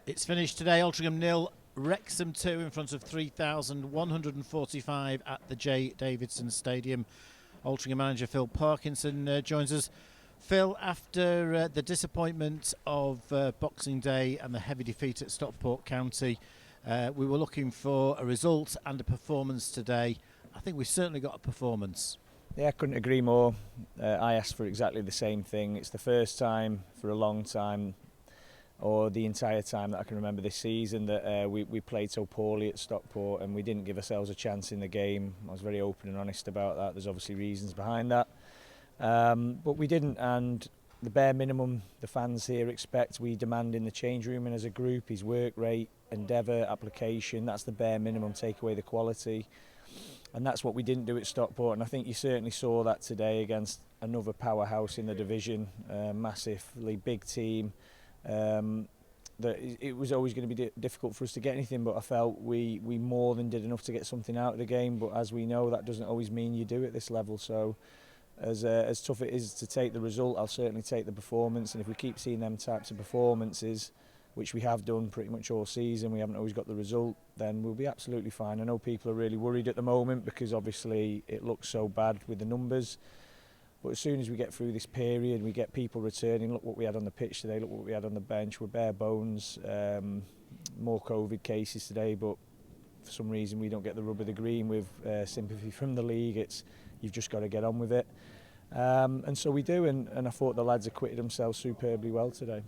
It's finished today. Altrincham 0, Wrexham 2 in front of 3,145 at the J. Davidson Stadium. Altrincham Manager Phil Parkinson joins us. Phil, after the disappointment of Boxing Day and the heavy defeat at Stockport County, we were looking for a result and a performance today. I think we've certainly got a performance. Yeah, I couldn't agree more. I asked for exactly the same thing. It's the first time for a long time, or the entire time that I can remember this season, that we played so poorly at Stockport and we didn't give ourselves a chance in the game. I was very open and honest about that. There's obviously reasons behind that. But we didn't, and the bare minimum the fans here expect, we demand in the change room and as a group is work rate, endeavour, application. That's the bare minimum, take away the quality. And that's what we didn't do at Stockport, and I think you certainly saw that today against another powerhouse in the division, massively big team. That it was always going to be difficult for us to get anything, but I felt we more than did enough to get something out of the game. But as we know, that doesn't always mean you do at this level. So as tough it is to take the result, I'll certainly take the performance. And if we keep seeing them types of performances, which we have done pretty much all season, we haven't always got the result, then we'll be absolutely fine. I know people are really worried at the moment because obviously it looks so bad with the numbers. But as soon as we get through this period, we get people returning. Look what we had on the pitch today, look what we had on the bench. We're bare bones, more COVID cases today, but for some reason we don't get the rub of the green with sympathy from the league. You've just got to get on with it. And so we do, and I thought the lads acquitted themselves superbly well today.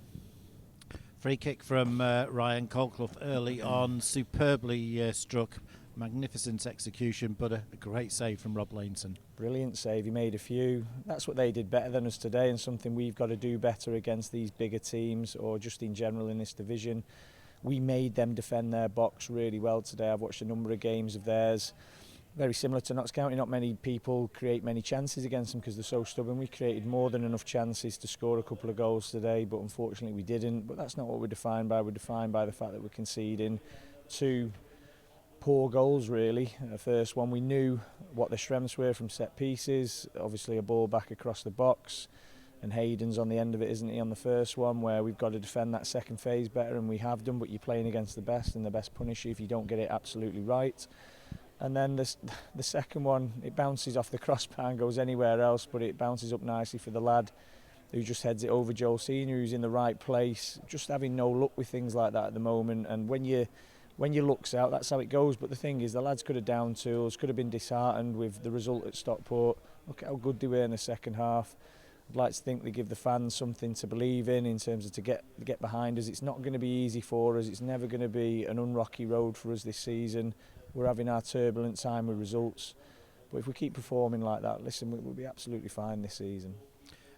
Free kick from Ryan Colclough early on, superbly struck. Magnificent execution, but a great save from Rob Lainton. Brilliant save, he made a few. That's what they did better than us today, and something we've got to do better against these bigger teams, or just in general in this division. We made them defend their box really well today. I've watched a number of games of theirs. Very similar to Notts County, not many people create many chances against them because they're so stubborn. We created more than enough chances to score a couple of goals today, but unfortunately we didn't. But that's not what we're defined by. We're defined by the fact that we're conceding two poor goals really. The first one, we knew what the strengths were from set pieces, obviously a ball back across the box, and Hayden's on the end of it, isn't he, on the first one, where we've got to defend that second phase better, and we have done, but you're playing against the best, and the best punish you if you don't get it absolutely right. And then the second one, it bounces off the crossbar and goes anywhere else, but it bounces up nicely for the lad who just heads it over Joel Senior, who's in the right place, just having no luck with things like that at the moment. And when your luck's out, that's how it goes. But the thing is, the lads could have down tools, could have been disheartened with the result at Stockport. Look at how good they were in the second half. I'd like to think they give the fans something to believe in terms of to get behind us. It's not going to be easy for us. It's never going to be an unrocky road for us this season. We're having our turbulent time with results. But if we keep performing like that, listen, we'll be absolutely fine this season.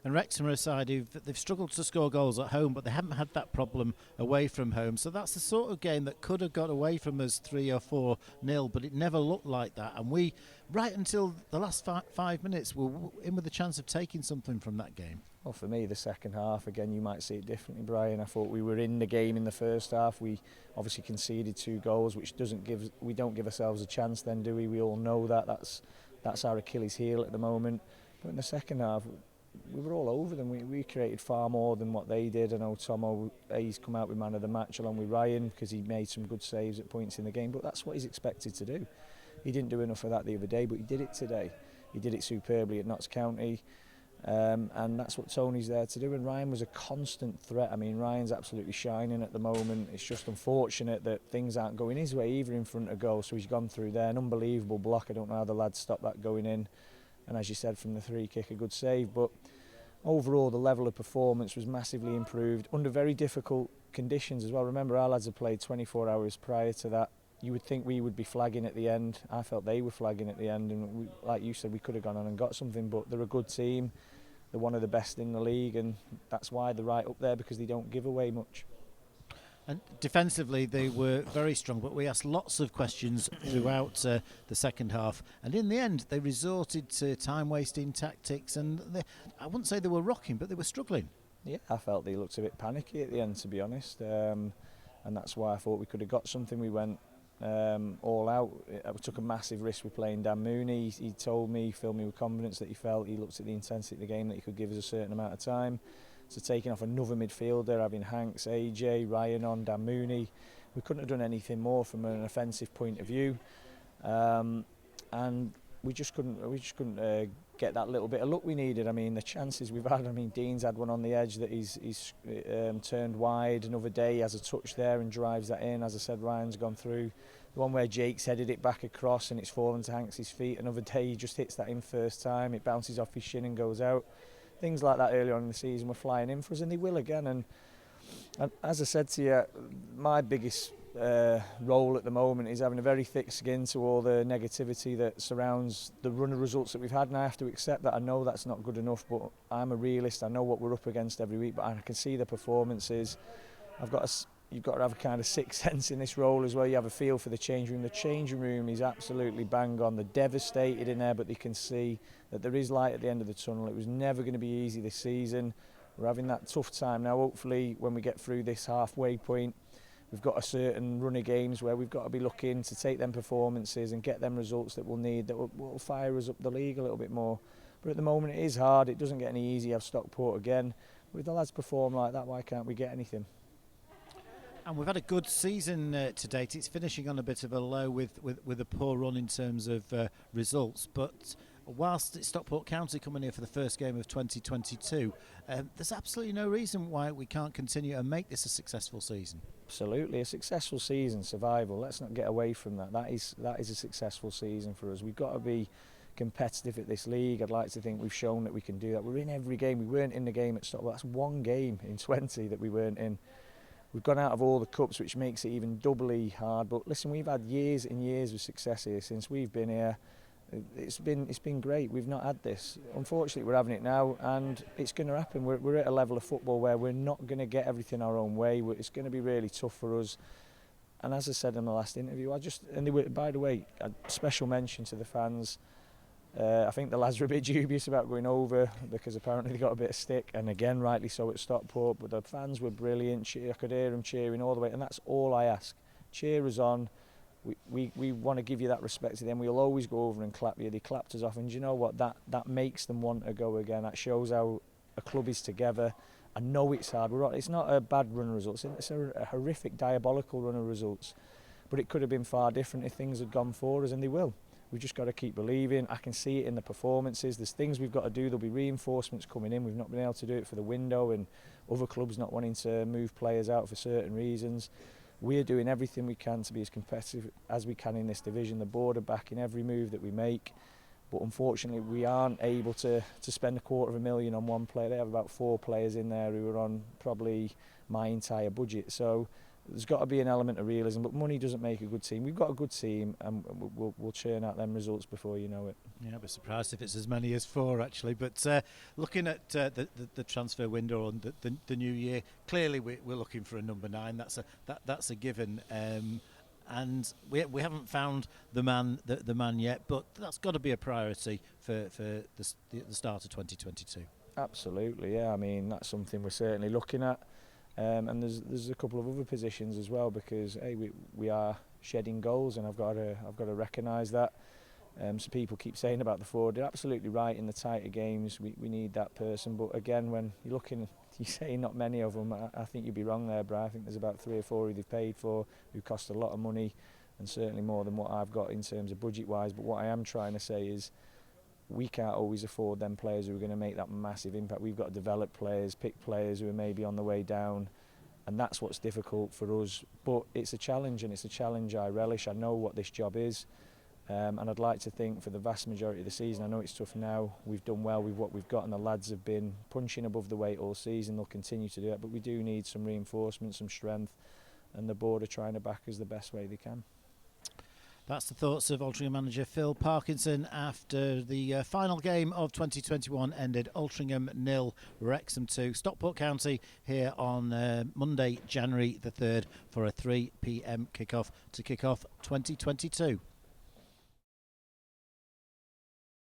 And Wrexham are a side they've struggled to score goals at home, but they haven't had that problem away from home. So that's the sort of game that could have got away from us 3 or 4-0, but it never looked like that. And we, right until the last 5 minutes, were in with a chance of taking something from that game. Well, for me, the second half, again, you might see it differently, Brian. I thought we were in the game in the first half. We obviously conceded 2 goals, which we don't give ourselves a chance then, do we? We all know that. That's our Achilles heel at the moment. But in the second half, we were all over them. We created far more than what they did. I know Tomo, he's come out with man of the match along with Ryan because he made some good saves at points in the game, but that's what he's expected to do. He didn't do enough of that the other day, but he did it today. He did it superbly at Notts County, and that's what Tony's there to do. And Ryan was a constant threat. I mean, Ryan's absolutely shining at the moment. It's just unfortunate that things aren't going his way either in front of goal, so he's gone through there. An unbelievable block. I don't know how the lads stopped that going in. And as you said, from the free kick, a good save. But overall, the level of performance was massively improved under very difficult conditions as well. Remember, our lads had played 24 hours prior to that. You would think we would be flagging at the end. I felt they were flagging at the end. And like you said, we could have gone on and got something. But they're a good team. They're one of the best in the league. And that's why they're right up there, because they don't give away much. And defensively, they were very strong, but we asked lots of questions throughout the second half. And in the end, they resorted to time-wasting tactics. And I wouldn't say they were rocking, but they were struggling. Yeah, I felt they looked a bit panicky at the end, to be honest. And that's why I thought we could have got something. We went all out. We took a massive risk with playing Dan Mooney. He told me, filled me with confidence that he felt he looked at the intensity of the game that he could give us a certain amount of time. So taking off another midfielder, having Hanks, AJ, Ryan on, Dan Mooney, we couldn't have done anything more from an offensive point of view, and we just couldn't get that little bit of luck we needed. I mean, the chances we've had, I mean, Dean's had one on the edge that he's turned wide. Another day he has a touch there and drives that in. As I said, Ryan's gone through. The one where Jake's headed it back across and it's fallen to Hanks' feet. Another day he just hits that in first time. It bounces off his shin and goes out. Things like that earlier on in the season were flying in for us, and they will again. And as I said to you, my biggest role at the moment is having a very thick skin to all the negativity that surrounds the run of results that we've had, and I have to accept that. I know that's not good enough, but I'm a realist. I know what we're up against every week, but I can see the performances. You've got to have a kind of sixth sense in this role as well. You have a feel for the change room. The changing room is absolutely bang on. They're devastated in there, but they can see that there is light at the end of the tunnel. It was never going to be easy this season. We're having that tough time now. Hopefully, when we get through this halfway point, we've got a certain run of games where we've got to be looking to take them performances and get them results that we'll need, that will fire us up the league a little bit more. But at the moment, it is hard. It doesn't get any easier. Have Stockport again. With the lads perform like that, why can't we get anything? And we've had a good season to date. It's finishing on a bit of a low with a poor run in terms of results. But whilst it's Stockport County coming here for the first game of 2022, there's absolutely no reason why we can't continue and make this a successful season. Absolutely, a successful season, survival. Let's not get away from that. That is a successful season for us. We've got to be competitive at this league. I'd like to think we've shown that we can do that. We're in every game. We weren't in the game at Stockport. That's one game in 20 that we weren't in. We've gone out of all the cups, which makes it even doubly hard. But listen, we've had years and years of success here since we've been here. It's been great. We've not had this. Unfortunately, we're having it now, and it's going to happen. We're at a level of football where we're not going to get everything our own way. It's going to be really tough for us. And as I said in the last interview, by the way, a special mention to the fans. I think the lads were a bit dubious about going over because apparently they got a bit of stick, and again, rightly so at Stockport. But the fans were brilliant. I could hear them cheering all the way, and that's all I ask. Cheer us on. We want to give you that respect to them. We'll always go over and clap you. They clapped us off, and do you know what? That makes them want to go again. That shows how a club is together. I know it's hard. It's not a bad run of results. It's a horrific, diabolical run of results. But it could have been far different if things had gone for us, and they will. We've just got to keep believing. I can see it in the performances. There's things we've got to do. There'll be reinforcements coming in. We've not been able to do it for the window, and other clubs not wanting to move players out for certain reasons. We're doing everything we can to be as competitive as we can in this division. The board are backing every move that we make, but unfortunately we aren't able to spend $250,000 on one player. They have about 4 players in there who are on probably my entire budget. So there's got to be an element of realism, but money doesn't make a good team. We've got a good team, and we'll churn out them results before you know it. Yeah, I'd be surprised if it's as many as 4 actually. But looking at the transfer window and the new year, clearly we're looking for a number 9. That's a given. And we haven't found the man yet, but that's got to be a priority for the start of 2022. Absolutely, yeah. I mean, that's something we're certainly looking at. And there's a couple of other positions as well, because hey, we are shedding goals, and I've got to recognise that. So people keep saying about the forward, they're absolutely right. In the tighter games, we need that person. But again, when you're looking, you say not many of them. I think you'd be wrong there, Brian. I think there's about 3 or 4 who they've paid for, who cost a lot of money, and certainly more than what I've got in terms of budget-wise. But what I am trying to say is, we can't always afford them players who are going to make that massive impact. We've got to develop players, pick players who are maybe on the way down, and that's what's difficult for us. But it's a challenge, and it's a challenge I relish. I know what this job is, and I'd like to think for the vast majority of the season, I know it's tough now, we've done well with what we've got, and the lads have been punching above the weight all season. They'll continue to do that, but we do need some reinforcement, some strength, and the board are trying to back us the best way they can. That's the thoughts of Altrincham manager Phil Parkinson after the final game of 2021 ended Altrincham 0, Wrexham 2. Stockport County here on Monday, January the 3rd for a 3 p.m. kick-off to kick off 2022.